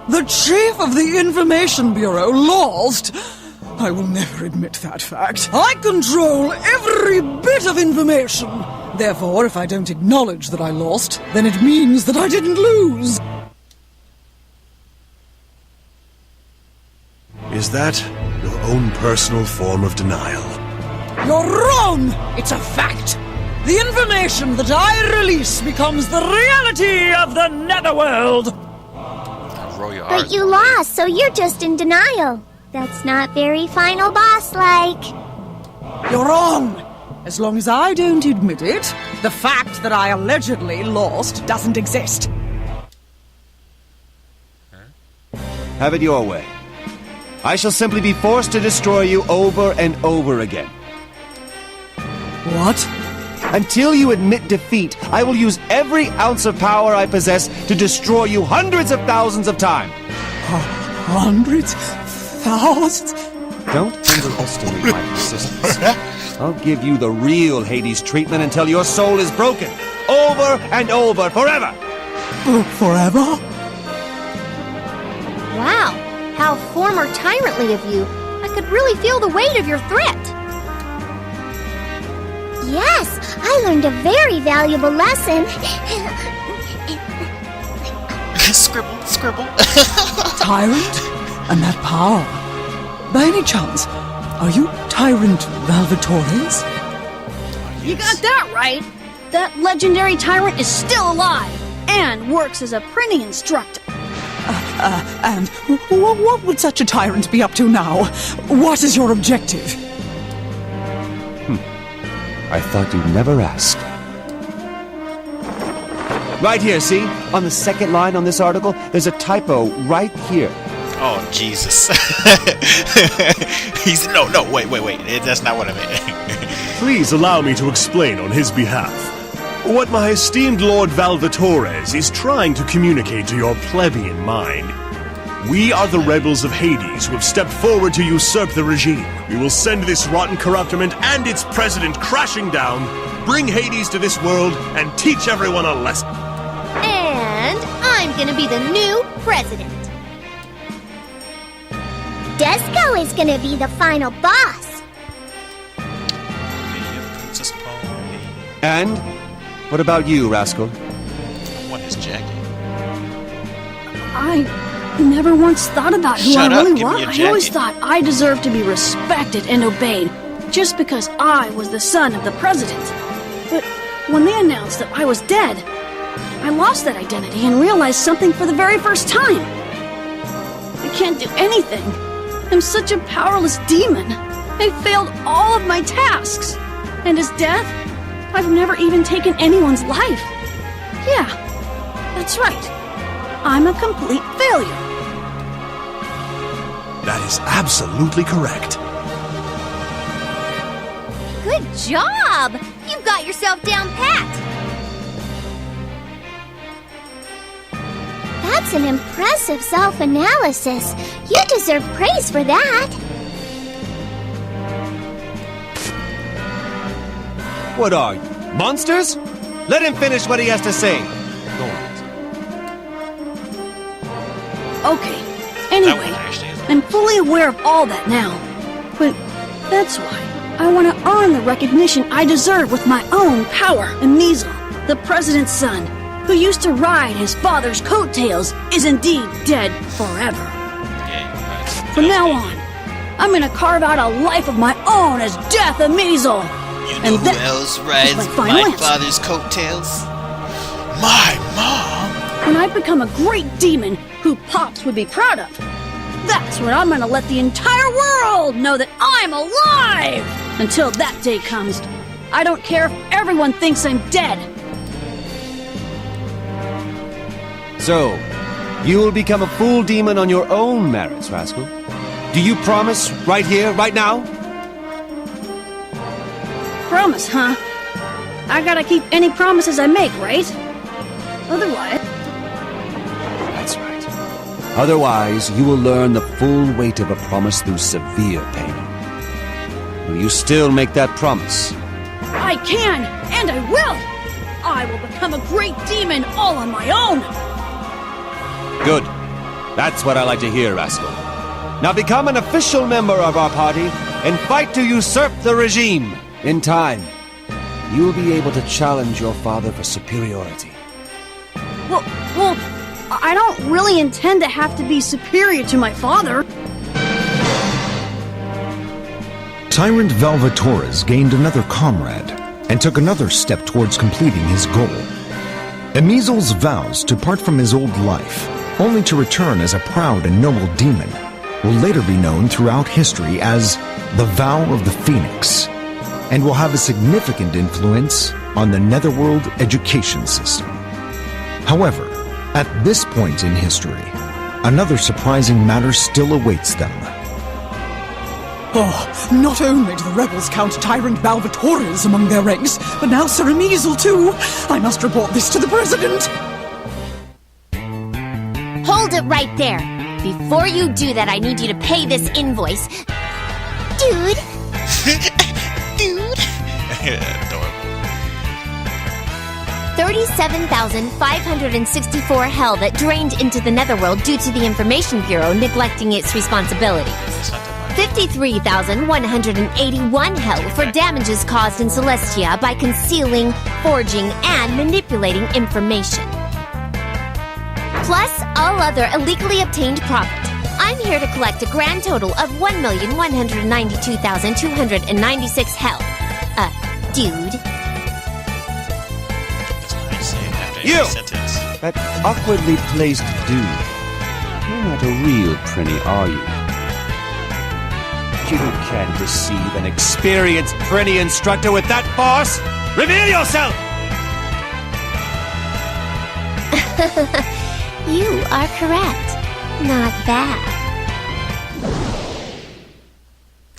The Chief of the Information Bureau lost? I will never admit that fact. I control every bit of information. Therefore, if I don't acknowledge that I lost, then it means that I didn't lose. Is that your own personal form of denial? You're wrong! It's a fact! The information that I release becomes the reality of the netherworld! But you lost, so you're just in denial. That's not very final boss-like. You're wrong! As long as I don't admit it, the fact that I allegedly lost doesn't exist. Have it your way. I shall simply be forced to destroy you over and over again. What? Until you admit defeat, I will use every ounce of power I possess to destroy you hundreds of thousands of times. Hundreds? Thousands? Don't underestimate my persistence. I'll give you the real Hades treatment until your soul is broken. Over and over, forever! Forever? Wow, how former tyrantly of you. I could really feel the weight of your threat. Yes, I learned a very valuable lesson. Scribble, scribble. Tyrant? And that power? By any chance, are you Tyrant Valvatores? You got that right. That legendary tyrant is still alive and works as a printing instructor. And what would such a tyrant be up to now? What is your objective? I thought you'd never ask. Right here, see? On the second line on this article, there's a typo right here. Oh, Jesus. Wait. That's not what I meant. Please allow me to explain on his behalf. What my esteemed Lord Valvatores is trying to communicate to your plebeian mind. We are the rebels of Hades who have stepped forward to usurp the regime. We will send this rotten corruptiment and its president crashing down, bring Hades to this world, and teach everyone a lesson. And I'm gonna be the new president. Disgaea is gonna be the final boss. Princess Pony. And what about you, rascal? I want his jacket. I never once thought about who Shut I up, really give me was. your I always jacket. thought I deserved to be respected and obeyed just because I was the son of the president. But when they announced that I was dead, I lost that identity and realized something for the very first time. I can't do anything. I'm such a powerless demon. I failed all of my tasks. And as death, I've never even taken anyone's life. Yeah, that's right. I'm a complete failure. That is absolutely correct. Good job! You've got yourself down pat. That's an impressive self-analysis. You deserve praise for that. What are you, monsters? Let him finish what he has to say. Go on. Okay, anyway, I'm fully aware of all that now. But that's why I want to earn the recognition I deserve with my own power. And Measle, the president's son, who used to ride his father's coattails, is indeed dead forever. From now on, I'm gonna carve out a life of my own as Death of Measle. You know who else rides my father's coattails? My mom! When I become a great demon who Pops would be proud of, that's when I'm gonna let the entire world know that I'm alive! Until that day comes, I don't care if everyone thinks I'm dead. So, you will become a full demon on your own merits, rascal. Do you promise right here, right now? Promise, huh? I gotta keep any promises I make, right? Otherwise... That's right. Otherwise, you will learn the full weight of a promise through severe pain. Will you still make that promise? I can, and I will! I will become a great demon all on my own! Good. That's what I like to hear, Rascal. Now become an official member of our party and fight to usurp the regime. In time, you will be able to challenge your father for superiority. Well, I don't really intend to have to be superior to my father. Tyrant Valvatores gained another comrade and took another step towards completing his goal. Emizel's vows to part from his old life, only to return as a proud and noble demon, will later be known throughout history as the Vow of the Phoenix, and will have a significant influence on the Netherworld education system. However, at this point in history, another surprising matter still awaits them. Oh, not only do the rebels count Tyrant Valvatores among their ranks, but now Sir Emizel too. I must report this to the President. Hold it right there. Before you do that, I need you to pay this invoice. Dude. Dude. Adorable. 37,564 hell that drained into the Netherworld due to the Information Bureau neglecting its responsibilities. 53,181 hell for damages caused in Celestia by concealing, forging, and manipulating information. Plus all other illegally obtained profit. I'm here to collect a grand total of 1,192,296 hell. Dude. That's what I say after You! every sentence. That awkwardly placed dude. You're not a real Prinny, are you? You can't deceive an experienced Prinny instructor with that farce! Reveal yourself! You are correct. Not bad.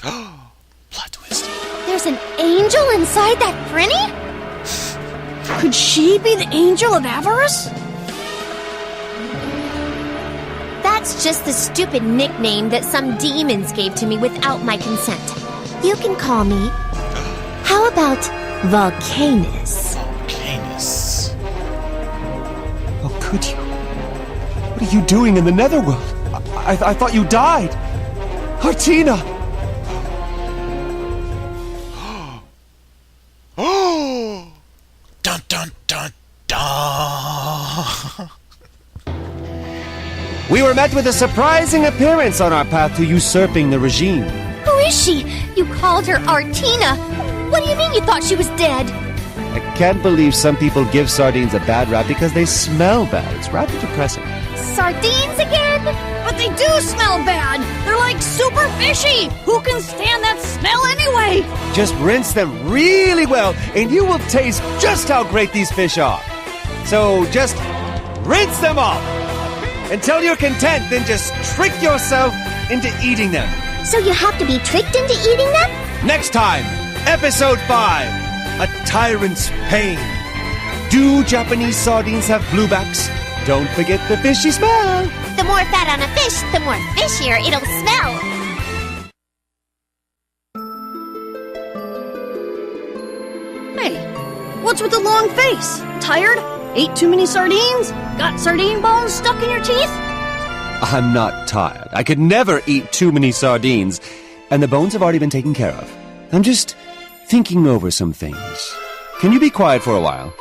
Plot twist. There's an angel inside that Prinny? Could she be the Angel of Avarice? That's just the stupid nickname that some demons gave to me without my consent. You can call me... How about Volcanus? Volcanus. How could you? What are you doing in the Netherworld? I thought you died. Artina! Oh! Dun dun dun dun! We were met with a surprising appearance on our path to usurping the regime. Who is she? You called her Artina. What do you mean you thought she was dead? I can't believe some people give sardines a bad rap because they smell bad. It's rather depressing. Sardines again? But they do smell bad. They're like super fishy. Who can stand that smell anyway? Just rinse them really well, and you will taste just how great these fish are. So just rinse them off. Until you're content, then just trick yourself into eating them. So you have to be tricked into eating them? Next time, Episode 5, A Tyrant's Pain. Do Japanese sardines have bluebacks? Don't forget the fishy smell. The more fat on a fish, the more fishier it'll smell. Hey, what's with the long face? Tired? Ate too many sardines? Got sardine bones stuck in your teeth? I'm not tired. I could never eat too many sardines, and the bones have already been taken care of. I'm just thinking over some things. Can you be quiet for a while?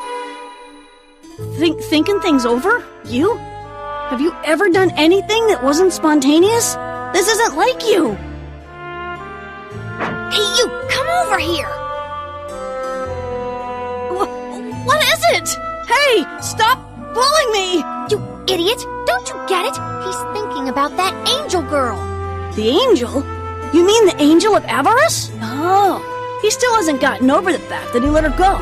Thinking things over? You? Have you ever done anything that wasn't spontaneous? This isn't like you. Hey, you, come over here. What is it? Hey, stop pulling me! You idiot! Don't you get it? He's thinking about that angel girl. The angel? You mean the Angel of Avarice? Oh, he still hasn't gotten over the fact that he let her go.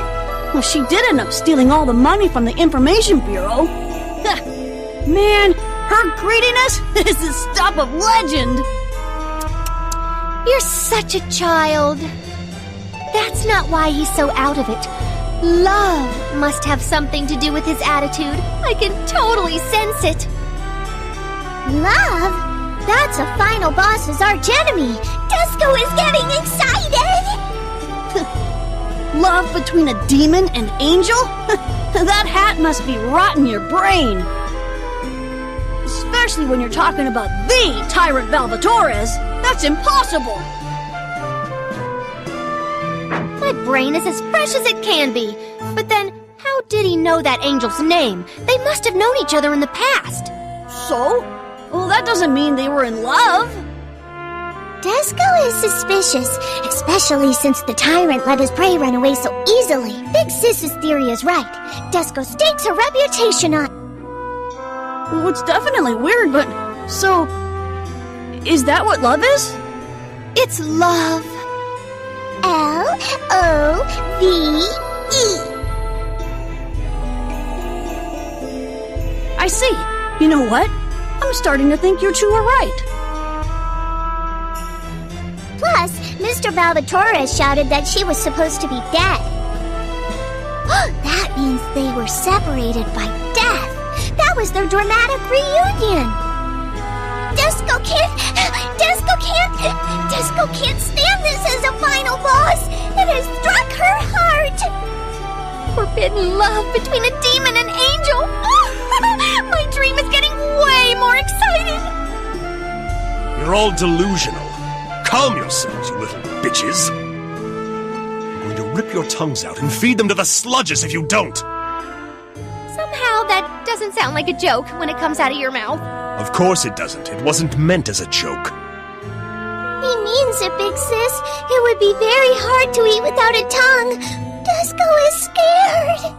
Well, she did end up stealing all the money from the Information Bureau. Man, her greediness is the stuff of legend. You're such a child. That's not why he's so out of it. Love must have something to do with his attitude. I can totally sense it. Love? That's a final boss's archenemy. Disco is getting excited! Love between a demon and angel? That hat must be rotting your brain. Especially when you're talking about the Tyrant Valvatores. That's impossible! My brain is as fresh as it can be. But then, how did he know that angel's name? They must have known each other in the past. So? Well, that doesn't mean they were in love. Disco is suspicious, especially since the tyrant let his prey run away so easily. Big Sis's theory is right. Disco stakes her reputation on... Well, it's definitely weird, but... So... is that what love is? It's love. L-O-V-E. I see. You know what? I'm starting to think you two are right. Plus, Mr. Valvatore shouted that she was supposed to be dead. That means they were separated by death. That was their dramatic reunion. Disco can't stand this as a final boss. It has struck her heart. Forbidden love between a demon and angel. My dream is getting way more exciting. You're all delusional. Calm yourselves, you little bitches. I'm going to rip your tongues out and feed them to the sludges if you don't. Somehow that doesn't sound like a joke when it comes out of your mouth. Of course it doesn't. It wasn't meant as a joke. He means it, Big Sis. It would be very hard to eat without a tongue. Disco is scared.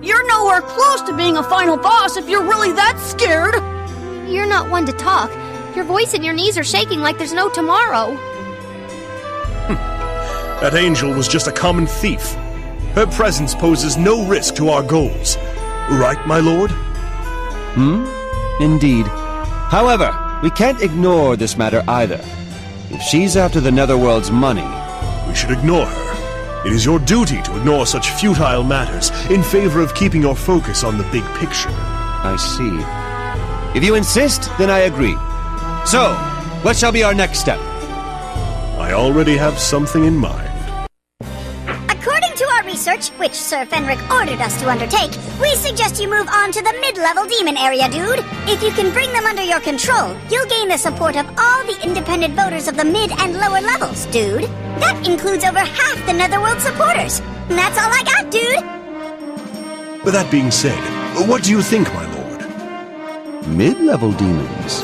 You're nowhere close to being a final boss if you're really that scared. You're not one to talk. Your voice and your knees are shaking like there's no tomorrow. That angel was just a common thief. Her presence poses no risk to our goals. Right, my lord? Indeed. However, we can't ignore this matter either. If she's after the Netherworld's money... We should ignore her. It is your duty to ignore such futile matters in favor of keeping your focus on the big picture. I see. If you insist, then I agree. So, what shall be our next step? I already have something in mind. According to our research, which Sir Fenric ordered us to undertake, we suggest you move on to the mid-level demon area, dude. If you can bring them under your control, you'll gain the support of all the independent voters of the mid and lower levels, dude. That includes over half the Netherworld supporters. And that's all I got, dude. With that being said, what do you think, my lord? Mid-level demons?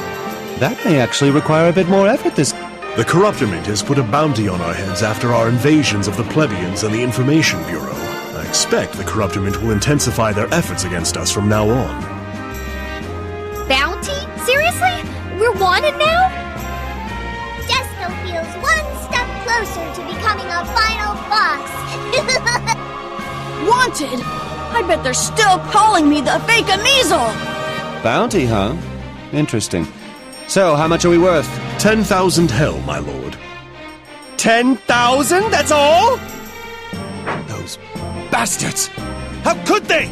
That may actually require a bit more effort this... The Corruptorment has put a bounty on our heads after our invasions of the plebeians and the Information Bureau. I expect the Corruptorment will intensify their efforts against us from now on. Bounty? Seriously? We're wanted now? Disco feels one step closer to becoming a final boss. Wanted? I bet they're still calling me the fake Ameasle! Bounty, huh? Interesting. So, how much are we worth? 10,000 hell, my lord. 10,000? That's all? Those bastards! How could they?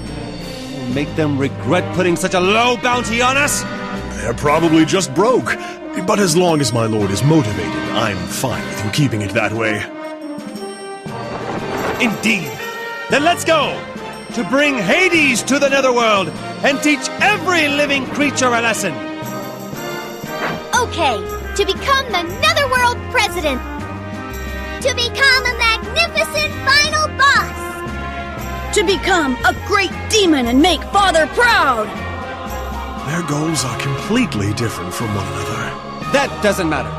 We'll make them regret putting such a low bounty on us? They're probably just broke. But as long as my lord is motivated, I'm fine with you keeping it that way. Indeed. Then let's go! To bring Hades to the Netherworld and teach every living creature a lesson. Okay, to become the Netherworld President. To become a magnificent final boss. To become a great demon and make Father proud. Their goals are completely different from one another. That doesn't matter.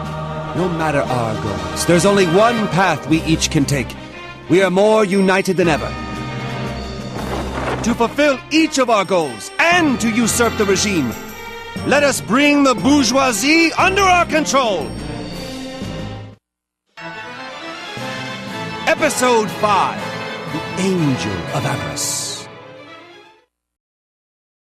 No matter our goals, there's only one path we each can take. We are more united than ever. To fulfill each of our goals and to usurp the regime, let us bring the bourgeoisie under our control! Episode 5, The Angel of Avarice.